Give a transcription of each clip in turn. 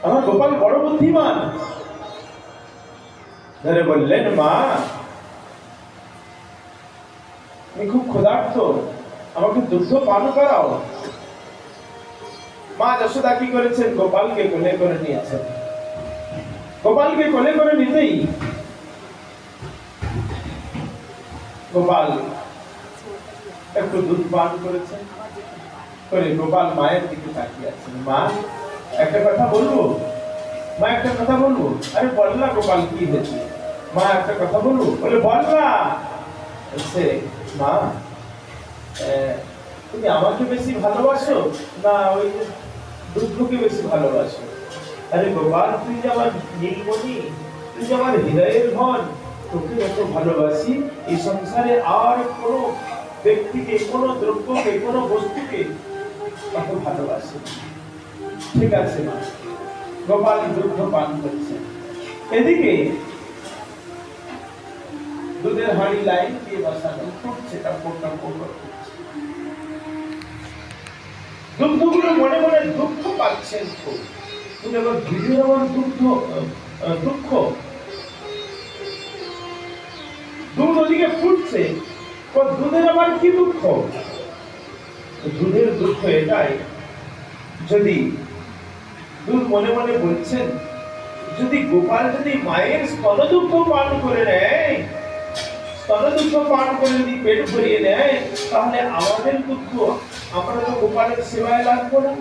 আমার গোপাল বড় বুদ্ধিমান। ধরে বললেন, মা আমি খুব ক্ষুধার্ত, আমাকে দুগ্ধ পান করাও। মা যশোদা কি করেছেন, গোপালকে কোলে করে নিয়েছেন। গোপালকে কোলে করে নিতেই গোপাল একটু দুধ পান করেছেন, করে গোপাল মায়ের দিকে তাকিয়ে আছেন। মা একটা কথা বলবো, মা একটা কথা বলবো। আরে বললা গোপাল, কি হয়েছে? মা একটা কথা বলবো। বলে বললা। বলছে, মা তুমি আমাকে বেশি ভালোবাসো না ওই দুধকে বেশি ভালোবাসো? আরে গোপাল, তুই যে আমার নীলমণি, তুই যে আমার হৃদয়ের ধন, তোকে যত ভালোবাসি এই সংসারে আর কোনো ব্যক্তিকে, কোনো দ্রব্যকে, কোনো বস্তুকে তত ভালোবাসি। ঠিক আছে মা। গোপাল দুগ্ধ পান করছে। এদিকে দুধের হাঁড়ি লাইন দিয়ে বসানো, ফুটছে, দুগ্ধগুলো মনে মনে দুঃখ পাচ্ছেন খুব। তুমি আবার ভিডিও আমার দুঃখ। দুধ ওদিকে ফুটছে, দুধের আবার কি দুঃখ? দুধের দুঃখ এটাই, যদি দুধ মনে মনে বলছেন, যদি গোপাল যদি মায়ের স্তনদুগ্ধ পান করে নেয়, স্তনদুগ্ধ পান করে যদি পেট ভরিয়ে নেয়, তাহলে আমাদের দুঃখ, আমরা তো গোপালের সেবায় লাগবো না।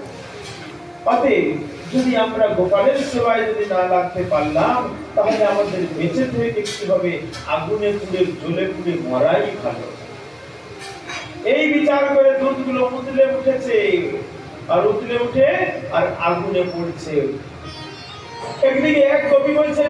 অতএব যদি আমরা গোপালের সেবায় যদি না লাগতে পারলাম, তাহলে আমাদের বেঁচে থেকে কিভাবে আগুনে পুড়ে জ্বলে পুড়ে মরাই ভালো। এই বিচার করে দুধগুলো উতলে উঠেছে, আর উতলে উঠে আর আগুনে পড়ছে। একদিকে এক কবি বলছে,